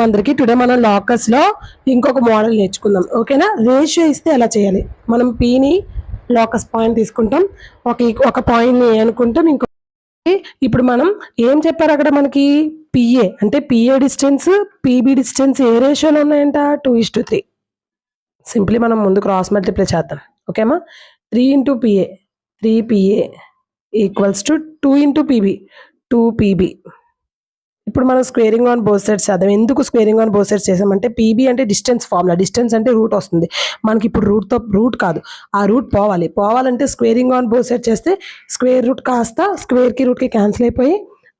అందరికి టుడే మనం లాకర్స్ లో ఇంకొక మోడల్ నేర్చుకుందాం. ఓకేనా? రేషియో ఇస్తే ఎలా చేయాలి. మనం పీని లాకస్ పాయింట్ తీసుకుంటాం, ఒక పాయింట్ ని అనుకుంటాం. ఇప్పుడు మనం ఏం చెప్పారు అక్కడ మనకి పిఏ అంటే పిఏ డిస్టెన్స్ పీబీ డిస్టెన్స్ ఏ రేషియోలో ఉన్నాయంట 2:3. సింప్లీ మనం ముందు క్రాస్ మల్టిప్లై చేద్దాం. ఓకేమా? 3 into PA 3PA equals to 2 into PB 2PB. ఇప్పుడు మనం స్క్వేరింగ్ ఆన్ బోత్ సైడ్స్ చేద్దాం. ఎందుకు స్క్వేరింగ్ ఆన్ బోత్ సైడ్స్ చేసామంటే పీబీ అంటే డిస్టెన్స్ ఫార్ములా, డిస్టెన్స్ అంటే రూట్ వస్తుంది మనకి. ఇప్పుడు రూట్ కాదు, ఆ రూట్ పోవాలంటే స్క్వేరింగ్ ఆన్ బోత్ సైడ్స్ చేస్తే స్క్వేర్ రూట్ కాస్త స్క్వేర్కి రూట్కి క్యాన్సిల్ అయిపోయి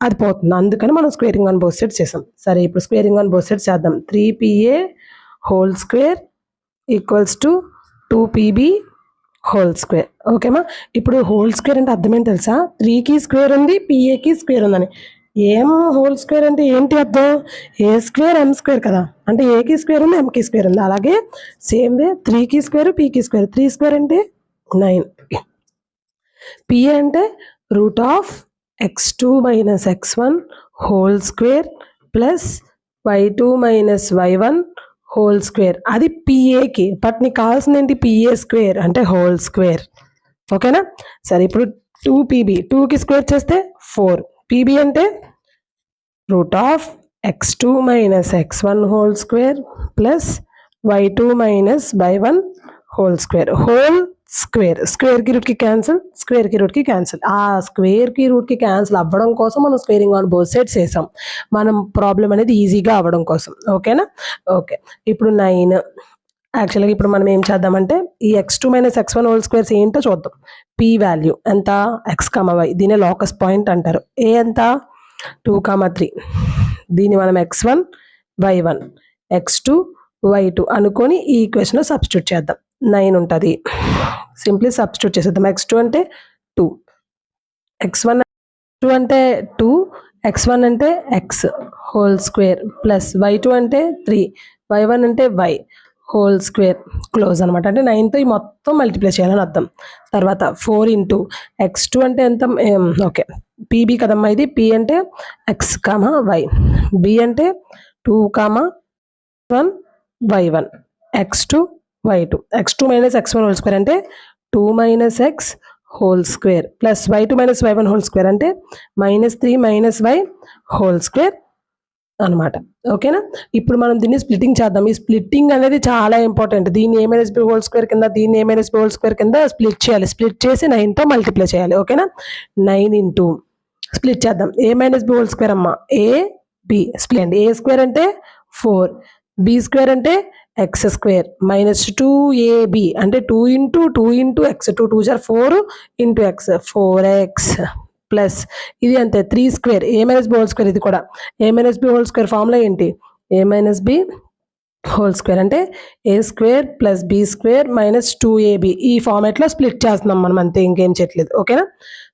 అది పోతుంది. అందుకని మనం స్క్వేరింగ్ ఆన్ బోత్ సైడ్స్ చేసాం. సరే, ఇప్పుడు స్క్వేరింగ్ ఆన్ బోత్ సైడ్స్ చేద్దాం. 3PA whole square equals to 2PB whole square. ఓకేమా? ఇప్పుడు హోల్ స్క్వేర్ అంటే అర్థం ఏంటి తెలుసా? 3కి స్క్వేర్ ఉంది, పిఏకి స్క్వేర్ ఉందని. ఏం హోల్ స్క్వేర్ అంటే ఏంటి అర్థం? ఏ స్క్వేర్ ఎం స్క్వేర్ కదా, అంటే ఏకి స్క్వేర్ ఉంది ఎంకి స్క్వేర్ ఉంది. అలాగే సేమ్ వే 3కి స్క్వేర్ పీకి స్క్వేర్. 3 స్క్వేర్ అంటే 9. పిఏ అంటే root of x2 minus x1 whole square plus y2 minus y1 whole square. అది పిఏకి. బట్ నీకు కావాల్సింది ఏంటి? పిఏ స్క్వేర్ అంటే హోల్ స్క్వేర్. ఓకేనా? సరే, ఇప్పుడు 2PB 2కి స్క్వేర్ చేస్తే 4. PB అంటే root of x2 minus x1 whole square plus y2 minus y1 whole square. Whole square, స్క్వేర్కి రూట్కి క్యాన్సిల్, స్క్వేర్కి రూట్కి క్యాన్సిల్. ఆ స్క్వేర్కి రూట్కి క్యాన్సిల్ అవ్వడం కోసం మనం స్క్వేరింగ్ ఆన్ బోత్ సైడ్స్ చేసాం. మనం ప్రాబ్లం అనేది ఈజీగా అవ్వడం కోసం. ఓకేనా? ఓకే, ఇప్పుడు 9. యాక్చువల్గా ఇప్పుడు మనం ఏం చేద్దామంటే ఈ x2 minus x1 whole squares ఏంటో చూద్దాం. పీ వాల్యూ ఎంత? x, y. దీనే లాకస్ పాయింట్ అంటారు. ఏ ఎంత? 2, 3. దీన్ని మనం x1 y1 x2 y2 అనుకొని ఈ ఈక్వేషన్లో సబ్స్టిట్యూట్ చేద్దాం. 9 ఉంటుంది. సింప్లీ సబ్స్టిట్యూట్ చేసేద్దాం. x2 అంటే 2, x1 2 అంటే 2, x1 అంటే x whole square plus y2 అంటే 3, y1 అంటే y హోల్ స్క్వేర్ క్లోజ్ అనమాట. అంటే 9తో ఈ మొత్తం మల్టిప్లై చేయాలని అర్థం. తర్వాత 4 ఇంటూ x2 అంటే ఎంత? ఓకే, పీబీ కదమ్మా ఇది. పీ అంటే x, y. బి అంటే 2, 1 y1 x2 y2. x2 minus x1 whole square అంటే 2 minus x whole square plus y2 minus y1 whole square అంటే -3 మైనస్ y హోల్ స్క్వేర్ అనమాట. ఓకేనా? ఇప్పుడు మనం దీన్ని స్ప్లిట్టింగ్ చేద్దాం. ఈ స్ప్లిట్టింగ్ అనేది చాలా ఇంపార్టెంట్. దీన్ని A-B హోల్ స్క్వేర్ కింద, దీన్ని A-B హోల్ స్క్వేర్ కింద స్ప్లిట్ చేయాలి. స్ప్లిట్ చేసి 9తో మల్టిప్లై చేయాలి. ఓకేనా? 9 ఇంటూ స్ప్లిట్ చేద్దాం. A-B హోల్ స్క్వేర్ అమ్మ AB స్ప్లిట్ అండి. A స్క్వేర్ అంటే 4, B స్క్వేర్ అంటే x స్క్వేర్ మైనస్ 2AB అంటే 2 into 2 into x. 2 2 4 into x 4x plus ఇది అంతే 3 స్క్వేర్. A-B whole square. ఇది కూడా A-B హోల్ స్క్వేర్ ఫార్ములా ఏంటి? A-B హోల్ స్క్వేర్ అంటే A square plus B square minus 2AB. ఈ ఫార్మాట్లో స్ప్లిట్ చేస్తున్నాం మనం, అంతే, ఇంకేం చేయట్లేదు. ఓకేనా?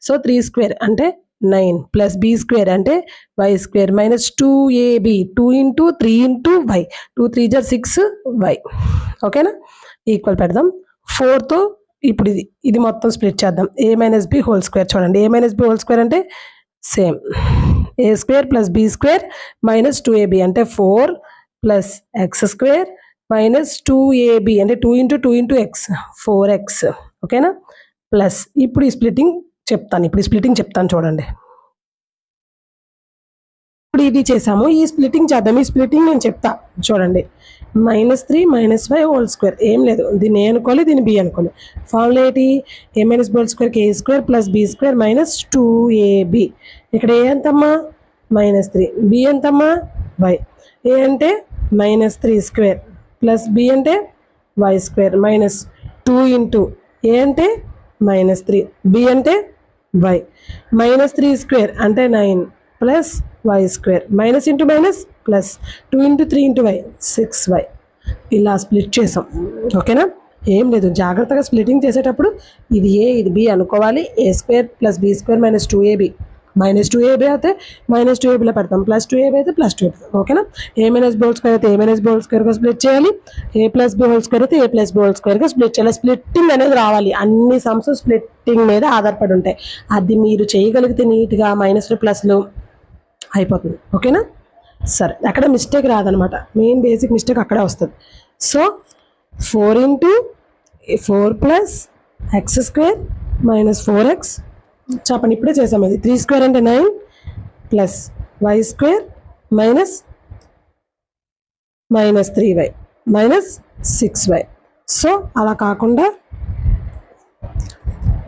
సో 3 స్క్వేర్ అంటే 9 ప్లస్ బి స్క్వేర్ అంటే y square minus 2AB 2 into 3 into y 2 3 6y. ఓకేనా? ఈక్వల్ పెడదాం. 4తో ఇప్పుడు ఇది మొత్తం స్ప్లిట్ చేద్దాం. A-B whole square. చూడండి, A-B హోల్ స్క్వేర్ అంటే same A square plus B square minus 2AB అంటే 4 plus x square minus 2AB అంటే 2 ఇంటూ 2 ఇంటూ x 4x. ఓకేనా? ప్లస్ ఇప్పుడు ఈ స్ప్లిట్టింగ్ చెప్తాను. చూడండి, ఇప్పుడు ఇది చేసాము. ఈ స్ప్లిట్టింగ్ చేద్దాం. ఈ స్ప్లిట్టింగ్ నేను చెప్తా చూడండి. -3 మైనస్ y హోల్ స్క్వేర్. ఏం లేదు, దీన్ని ఏ అనుకోవాలి, దీన్ని బి అనుకోవాలి. ఫార్ములా ఏంటి? A-B హోల్ స్క్వేర్కి A square plus B square minus 2AB. ఇక్కడ ఏ ఎంతమ్మా? -3. బి ఎంతమ్మా? y. ఏ అంటే -3 స్క్వేర్ ప్లస్ బి అంటే y స్క్వేర్ మైనస్ 2 ఇంటూ ఏ అంటే -3, బి అంటే y. -3 స్క్వేర్ అంటే 9 plus y square minus into minus plus 2 into 3 into y 6y. ఇలా స్ప్లిట్ చేసాం. ఓకేనా? ఏం లేదు, జాగ్రత్తగా స్ప్లిట్టింగ్ చేసేటప్పుడు ఇది ఏ ఇది బి అనుకోవాలి. A square plus B square minus 2AB అయితే -2ABలో పెడతాం, ప్లస్ 2AB అయితే ప్లస్ 2AB. ఓకేనా? A-B హోల్ స్క్వేర్ అయితే A-B హోల్ స్క్వేర్గా స్ప్లిట్ చేయాలి. A+B హోల్ స్క్వేర్ అయితే A+B హోల్ స్క్వేర్గా స్ప్లిట్ చేయాలి. స్ప్లిట్టింగ్ అనేది రావాలి. అన్ని సమ్స్ స్ప్లిట్టింగ్ మీద ఆధారపడి ఉంటాయి. అది మీరు చేయగలిగితే నీట్గా మైనస్లు ప్లస్లు అయిపోతుంది. ఓకేనా? సరే అక్కడ మిస్టేక్ రాదనమాట, మెయిన్ బేసిక్ మిస్టేక్ అక్కడే వస్తుంది. So 4 into 4 plus x square minus 4x చెప్పండి, ఇప్పుడే చేసాం ఇది. 3 స్క్వేర్ అంటే 9 plus y square minus 3y minus 6y. So అలా కాకుండా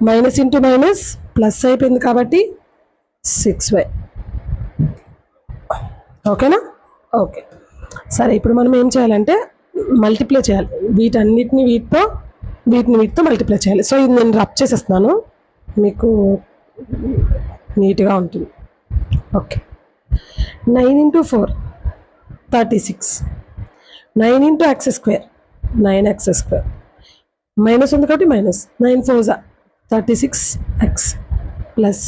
మైనస్ ఇంటూ మైనస్ ప్లస్ అయిపోయింది కాబట్టి 6y. ఓకేనా? ఓకే సరే, ఇప్పుడు మనం ఏం చేయాలంటే మల్టిప్లై చేయాలి. వీటన్నిటిని వీటితో మల్టిప్లై చేయాలి. సో ఇది నేను రబ్ చేసేస్తున్నాను, మీకు నీట్గా ఉంటుంది. Okay 9 into 4 36, 9 into x square 9x square, minus ఉంది కాబట్టి minus 9 4 36x plus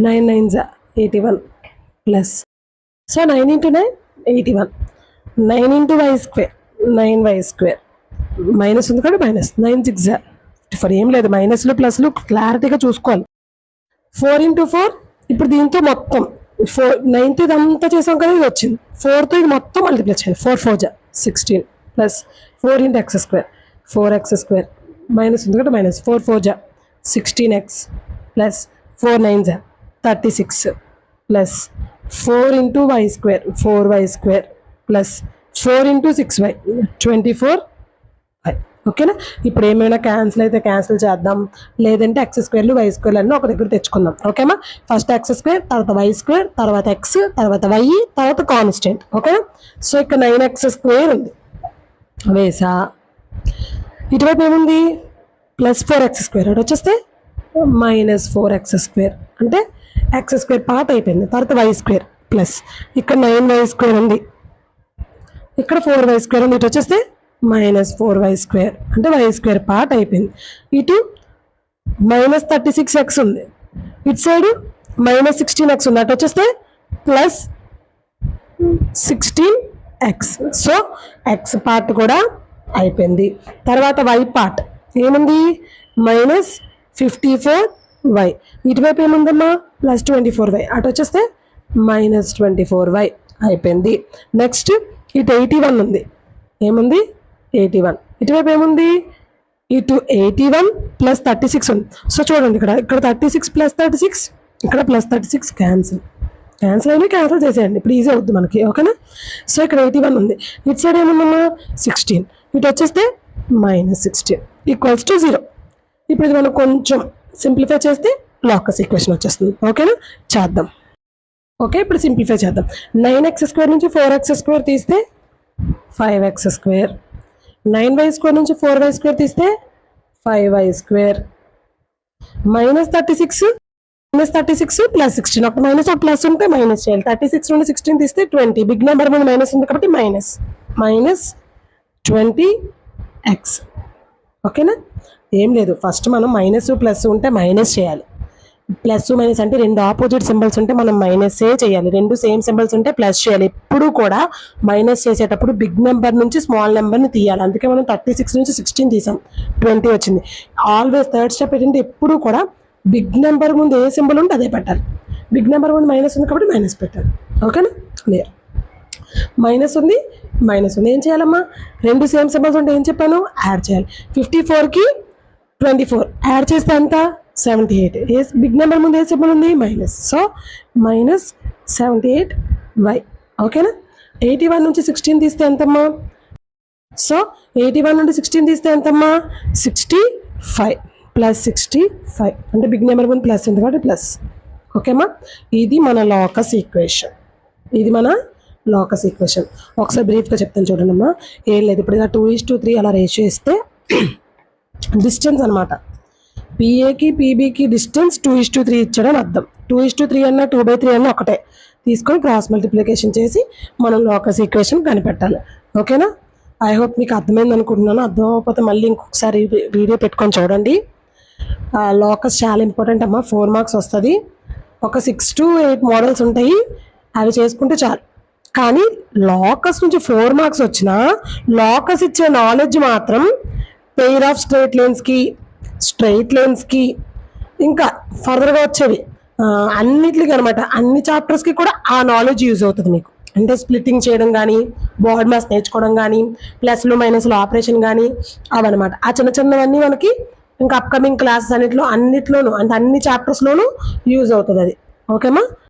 9 9 81 plus, so 9 into 9 81, 9 into y square 9y square, minus ఉంది కాబట్టి మైనస్ 9 6 54. ఏం లేదు, మైనస్లు ప్లస్లు క్లారిటీగా చూసుకోవాలి. 4 ఇంటూ 4 ఇప్పుడు దీంతో మొత్తం 9th ఇదంతా చేసాం కదా, ఇది వచ్చింది. 4తో ఇది మొత్తం మల్టిప్లై చేయాలి. 4 4 16 plus 4 into x square 4x square, minus ఉంది కాబట్టి minus 4 4 16x plus 4 9 36 plus 4 into y square 4y square plus 4 into 6y 24. ఓకేనా? ఇప్పుడు ఏమైనా క్యాన్సిల్ అయితే క్యాన్సిల్ చేద్దాం, లేదంటే ఎక్స్ స్క్వేర్లు వై స్క్వేర్లు అన్నీ ఒక దగ్గర తెచ్చుకుందాం. ఓకేమా? ఫస్ట్ ఎక్స్ స్క్వేర్, తర్వాత వై స్క్వేర్, తర్వాత ఎక్స్, తర్వాత వై, తర్వాత కాన్స్టెంట్. ఓకేనా? సో ఇక్కడ 9x స్క్వేర్ ఉంది వేసా, ఇటువైపు ఏముంది ప్లస్ 4x స్క్వేర్, అటు వచ్చేస్తే మైనస్ 4x స్క్వేర్, అంటే ఎక్స్ స్క్వేర్ పార్ట్ అయిపోయింది. తర్వాత వై స్క్వేర్ ప్లస్ ఇక్కడ 9y స్క్వేర్ ఉంది, ఇక్కడ 4y స్క్వేర్ ఉంది, ఇటు వచ్చేస్తే మైనస్ 4y స్క్వేర్, అంటే వై స్క్వేర్ పార్ట్ అయిపోయింది. ఇటు మైనస్ 36x ఉంది, ఇటు సైడ్ మైనస్ 16x ఉంది, అటు వచ్చేస్తే plus 16x. So X part కూడా అయిపోయింది. తర్వాత వై పార్ట్ ఏముంది మైనస్ 54y, ఇటువైపు ఏముందమ్మా ప్లస్ 24y, అటు వచ్చేస్తే మైనస్ 24y అయిపోయింది. నెక్స్ట్ ఇటు 81 ఉంది, ఏముంది 81, ఇటువైపు ఏముంది ఇటు 81 ప్లస్ 36 ఉంది. సో చూడండి ఇక్కడ 36 ప్లస్ 36, ఇక్కడ ప్లస్ 36 క్యాన్సిల్ అయినా క్యాన్సిల్ చేసేయండి, ఇప్పుడు ఈజీ అవుద్ది మనకి. ఓకేనా? సో ఇక్కడ 81 ఉంది, ఇటు సైడ్ ఏముందమ్మా 16, ఇటు వచ్చేస్తే మైనస్ 16 ఈక్వల్స్ టు 0. ఇప్పుడు ఇది మనం కొంచెం సింప్లిఫై చేస్తే లాకస్ ఈక్వేషన్ వచ్చేస్తుంది. ఓకేనా? చేద్దాం. ఓకే ఇప్పుడు సింప్లిఫై చేద్దాం. 9x స్క్వేర్ నుంచి 4x స్క్వేర్ తీస్తే 5x స్క్వేర్, 9y స్క్వేర్ నుంచి 4y స్క్వేర్ తీస్తే 5y స్క్వేర్, మైనస్ 36 ప్లస్ 16, ఒక మైనస్ ఒక ప్లస్ ఉంటే మైనస్ చేయాలి. 36 నుండి 16 తీస్తే 20, బిగ్ నెంబర్ మీద మైనస్ ఉంది కాబట్టి మైనస్ 20x. ఓకేనా? ఏం లేదు, ఫస్ట్ మనం మైనస్ ప్లస్ ఉంటే మైనస్ చేయాలి. ప్లస్ మైనస్ అంటే రెండు ఆపోజిట్ సింబల్స్ ఉంటే మనం మైనస్ఏ చేయాలి, రెండు సేమ్ సింబల్స్ ఉంటే ప్లస్ చేయాలి. ఎప్పుడు కూడా మైనస్ చేసేటప్పుడు బిగ్ నెంబర్ నుంచి స్మాల్ నెంబర్ని తీయాలి. అందుకే మనం 36 నుంచి 16 తీసాం, 20 వచ్చింది. ఆల్వేస్ థర్డ్ స్టెప్ ఏంటంటే ఎప్పుడు కూడా బిగ్ నెంబర్ ముందు ఏ సింబల్ ఉంటే అదే పెట్టాలి. బిగ్ నెంబర్ ముందు మైనస్ ఉంది కాబట్టి మైనస్ పెట్టాలి. ఓకేనా? క్లియర్. మైనస్ ఉంది ఏం చేయాలమ్మా, రెండు సేమ్ సింబల్స్ ఉంటే ఏం చెప్పాను, యాడ్ చేయాలి. 54కి 24 యాడ్ చేస్తే ఎంత 78. ఏ బిగ్ నెంబర్ ముందు ఏ సింబల్ ఉంది మైనస్, సో మైనస్ 78y. ఓకేనా? 81 నుంచి 16 తీస్తే ఎంతమ్మా, సో 81 నుండి 16 తీస్తే ఎంతమ్మా 65 ప్లస్ 65, అంటే బిగ్ నెంబర్ ముందు ప్లస్ ఉంది కాబట్టి ప్లస్. ఓకేమ్మా? ఇది మన లాకస్ ఈక్వేషన్, ఒకసారి బ్రీఫ్గా చెప్తాను చూడండి అమ్మా. ఏం లేదు, ఇప్పుడు ఇలా 2:3 అలా రేషియో ఇస్తే డిస్టెన్స్ అనమాట, పిఏకి పీబీకి డిస్టెన్స్ 2:3 ఇచ్చాడని అర్థం. 2:3 అన్నా 2/3 అన్నా ఒకటే, తీసుకొని క్రాస్ మల్టిప్లికేషన్ చేసి మనం లాకస్ ఈక్వేషన్ కనిపెట్టాలి. ఓకేనా? ఐ హోప్ మీకు అర్థమైంది అనుకుంటున్నాను. అర్థం అవ్వకపోతే మళ్ళీ ఇంకొకసారి వీడియో పెట్టుకొని చూడండి. లాకస్ చాలా ఇంపార్టెంట్ అమ్మా, 4 మార్క్స్ వస్తుంది. ఒక 6 to 8 మోడల్స్ ఉంటాయి, అవి చేసుకుంటే చాలు. కానీ లాకస్ నుంచి 4 మార్క్స్ వచ్చినా లాకస్ ఇచ్చే నాలెడ్జ్ మాత్రం పెయిర్ ఆఫ్ స్ట్రైట్ లైన్స్కి ఇంకా ఫర్దర్గా వచ్చేవి అన్నిటికి అనమాట, అన్ని చాప్టర్స్కి కూడా ఆ నాలెడ్జ్ యూజ్ అవుతుంది మీకు. అంటే స్ప్లిట్టింగ్ చేయడం కానీ, బాడ్ మాస్ నేర్చుకోవడం కానీ, ప్లస్లు మైనస్లు ఆపరేషన్ కానీ అవన్నమాట. ఆ చిన్న చిన్నవన్నీ మనకి ఇంకా అప్కమింగ్ క్లాసెస్ అన్నిట్లోనూ అంటే అన్ని చాప్టర్స్లోనూ యూజ్ అవుతుంది అది. ఓకేమా?